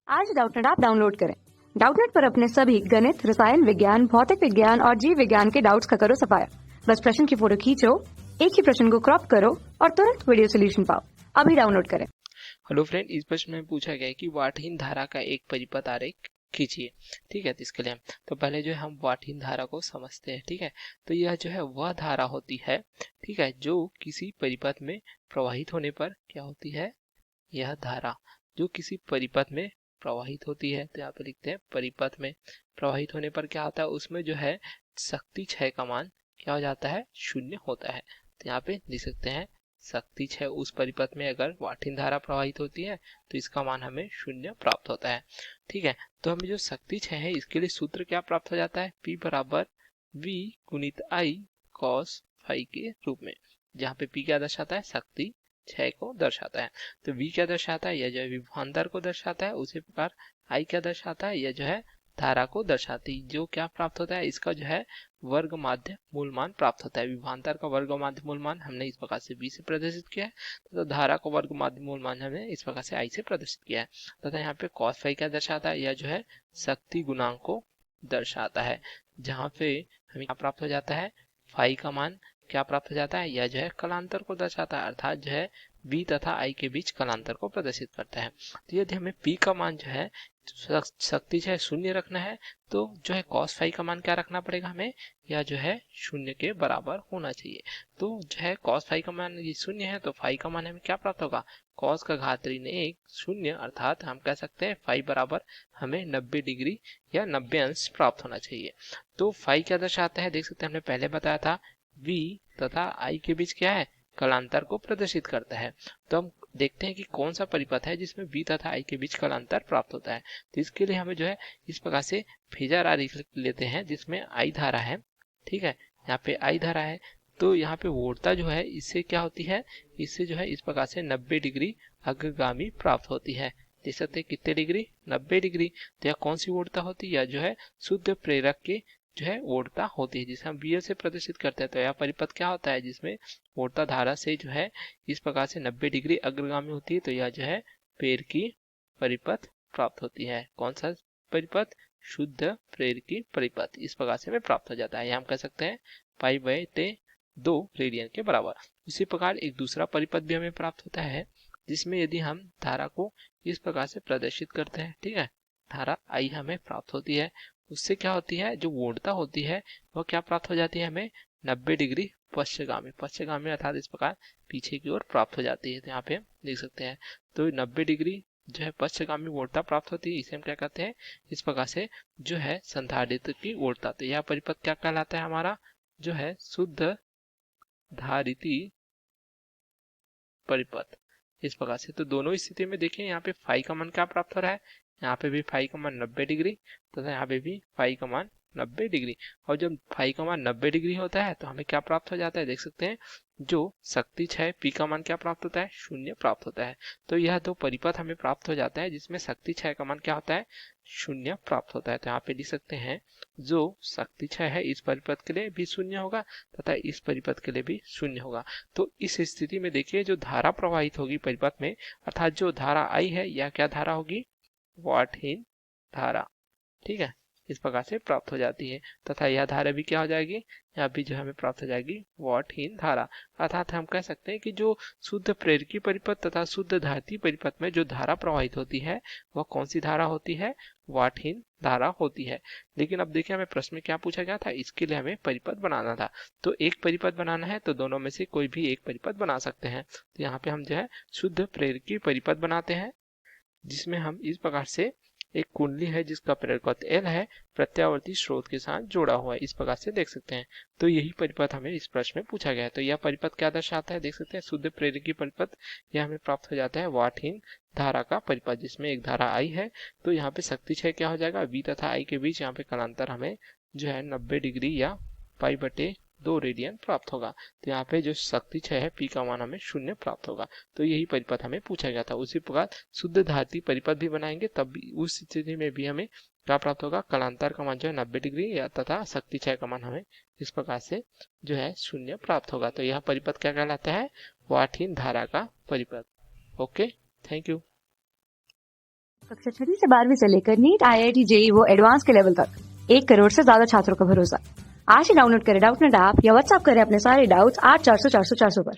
आज Doubtnut app download करें। Doubtnut पर अपने सभी गणित, रसायन विज्ञान, भौतिक विज्ञान और जीव विज्ञान के डाउट्स का करो सफाया। बस प्रश्न की फोटो खींचो, एक ही प्रश्न को क्रॉप करो और तुरंत वीडियो सोल्यूशन पाओ। अभी डाउनलोड करें। हेलो फ्रेंड, इस प्रश्न में पूछा गया है कि वाटहीन धारा का एक परिपथ आरेख खींचिए। ठीक है, तो इसके लिए हम पहले जो है हम वाटहीन धारा को समझते हैं। ठीक है, तो यह जो है वह धारा होती है, ठीक है, जो किसी परिपथ में प्रवाहित होने पर क्या होती है। यह धारा जो किसी परिपथ में प्रवाहित होती है, तो यहाँ पे लिखते हैं परिपथ में प्रवाहित होने पर क्या होता है, उसमें जो है शक्ति क्षय का मान क्या हो जाता है, शून्य होता है। तो यहाँ पे लिख सकते हैं शक्ति क्षय उस परिपथ में अगर वाटहीन धारा प्रवाहित होती है तो इसका मान हमें शून्य प्राप्त होता है। ठीक है, तो हमें जो शक्ति क्षय है इसके लिए सूत्र क्या प्राप्त हो जाता है, P बराबर V गुणित I cos फाई के रूप में, जहाँ पे P क्या दर्शाता है, शक्ति क्षय को दर्शाता है। तो V क्या दर्शाता है, यह जो है विभवांतर को दर्शाता है। उसी प्रकार I क्या दर्शाता है, यह जो है धारा को दर्शाती, जो क्या प्राप्त होता है, इसका जो है वर्ग माध्य मूल मान प्राप्त होता है। विभवांतर का वर्ग माध्य मूल मान हमने इस प्रकार से V से प्रदर्शित किया है, तथा तो धारा को वर्ग माध्य मूल मान हमने इस प्रकार से I से प्रदर्शित किया है। तथा यहाँ पे cos फाई क्या दर्शाता है, यह जो है शक्ति गुणांक को दर्शाता है, जहाँ पे हमें क्या प्राप्त हो जाता है, फाई का मान क्या प्राप्त हो जाता है, यह जो है कलांतर को दर्शाता है, अर्थात जो है V तथा I के बीच कलांतर को प्रदर्शित करता है। तो यदि हमें P का मान जो है शक्ति जो है शून्य रखना है, तो जो है cos फाई का मान क्या रखना पड़ेगा हमें, यह जो है शून्य के बराबर होना चाहिए। तो जो है cos फाई का मान ये शून्य है, तो फाई का मान हमें क्या प्राप्त होगा, cos का घात ऋण 1 शून्य, अर्थात हम कह सकते हैं फाई बराबर हमें 90 डिग्री या 90 अंश प्राप्त होना चाहिए। तो फाई क्या दर्शाता है, देख सकते हैं हमने पहले बताया था V तथा I के बीच क्या है, कलांतर को प्रदर्शित करता है। तो हम देखते हैं कि कौन सा परिपथ है जिसमें V तथा I के बीच कलांतर प्राप्त होता है। तो इसके लिए हमें जो है इस प्रकार से फेजर आरेख लेते हैं, जिसमें I धारा है। ठीक है, यहाँ पे I धारा है, तो यहाँ पे वोल्टता जो है इससे क्या होती है, इससे जो है इस प्रकार से 90 डिग्री अग्रगामी प्राप्त होती है। देख सकते हैं कितने डिग्री, 90 डिग्री। तो यह कौन सी वोल्टता होती है, यह जो है शुद्ध प्रेरक के जो है वोल्टता होती है, जिसे हम वी से प्रदर्शित करते हैं। तो यह परिपथ क्या होता है, जिसमें वोल्टता धारा से जो है इस प्रकार से 90 डिग्री अग्रगामी होती है। तो यह जो है प्रेर की परिपथ प्राप्त होती है। कौन सा परिपथ, शुद्ध प्रेर की परिपथ, इस प्रकार से हमें प्राप्त हो जाता है। यह हम कह सकते हैं पाई बाय 2 रेडियन के बराबर। इसी प्रकार एक दूसरा परिपथ भी हमें प्राप्त होता है, जिसमें यदि हम धारा को इस प्रकार से प्रदर्शित करते हैं, ठीक है, धारा आई हमें प्राप्त होती है, उससे क्या होती है, जो वोल्टता होती है वह क्या प्राप्त हो जाती है हमें, 90 डिग्री पश्चिगामी अर्थात इस प्रकार पीछे की ओर प्राप्त हो जाती है। तो यहाँ पे देख सकते हैं, तो 90 डिग्री जो है पश्चिगामी वोल्टता प्राप्त होती है, इसे हम क्या कहते हैं, इस प्रकार से जो है संधारित्र की वोल्टता। तो यह परिपथ क्या कहलाता है हमारा, जो है शुद्ध धारिती परिपथ, इस प्रकार से। तो दोनों स्थिति में देखें, यहाँ पे फाई का मान क्या प्राप्त हो रहा है, यहाँ पे भी फाई का मान 90 डिग्री तथा यहाँ पे भी फाई का मान 90 डिग्री। और जब फाई का मान 90 डिग्री होता है तो हमें क्या प्राप्त हो जाता है, देख सकते हैं जो शक्ति क्षय P का मान क्या प्राप्त होता है, शून्य प्राप्त होता है। तो यह दो परिपथ हमें प्राप्त हो जाता है जिसमें शक्ति क्षय का मान क्या होता है, शून्य प्राप्त होता है। तो यहाँ पे लिख सकते हैं जो शक्ति क्षय है इस परिपथ के लिए भी शून्य होगा तथा इस परिपथ के लिए भी शून्य होगा। तो इस स्थिति में देखिए जो धारा प्रवाहित होगी परिपथ में, अर्थात जो धारा आई है यह क्या धारा होगी, वाटहीन धारा। ठीक है, इस प्रकार से प्राप्त हो जाती है, तथा यह धारा भी क्या हो जाएगी, यहाँ भी जो हमें प्राप्त हो जाएगी वाटहीन धारा। अर्थात हम कह सकते हैं कि जो शुद्ध प्रेरकी परिपथ तथा शुद्ध धारिती परिपथ में जो धारा प्रवाहित होती है वह कौन सी धारा होती है, वाटहीन धारा होती है। लेकिन अब देखिए हमें प्रश्न में क्या पूछा गया था, इसके लिए हमें परिपथ बनाना था। तो एक परिपथ बनाना है तो दोनों में से कोई भी एक परिपथ बना सकते हैं। तो यहाँ पे हम जो है शुद्ध प्रेरकी परिपथ बनाते हैं, जिसमें हम इस प्रकार से एक कुंडली है जिसका प्रेरकत्व L है, प्रत्यावर्ती स्रोत के साथ जोड़ा हुआ है, इस प्रकार से देख सकते हैं। तो यही परिपथ हमें इस प्रश्न में पूछा गया है। तो यह परिपथ क्या दर्शाता है, देख सकते हैं शुद्ध प्रेरकी परिपथ, यह हमें प्राप्त हो जाता है वाटहीन धारा का परिपथ, जिसमें एक धारा I है। तो यहाँ पे शक्ति क्षय क्या हो जाएगा, V तथा I के बीच यहाँ पे कालांतर हमें जो है 90 डिग्री या पाई बटे 2 रेडियन प्राप्त होगा। तो यहाँ पे जो शक्ति क्षय है P का मान हमें शून्य प्राप्त होगा। तो यही परिपथ हमें पूछा गया था। उसी प्रकार शुद्ध धारिती परिपथ भी बनाएंगे, तब भी उस स्थिति में भी हमें क्या प्राप्त होगा, कलांतर का मान जो है 90 डिग्री या तथा शक्ति क्षय का मान हमें इस प्रकार से जो है शून्य प्राप्त होगा। तो यह परिपथ क्या कहलाता है, वाटहीन धारा का परिपथ। Okay, thank you. कक्षा 6वीं से 12वीं से लेकर नीट, IIT, JEE वो एडवांस के लेवल तक 1 करोड़ से ज्यादा छात्रों का भरोसा। आज ही डाउनलोड करें डाउटनेट ऐप या व्हाट्सएप करें अपने सारे डाउट्स 8400 400 400 पर।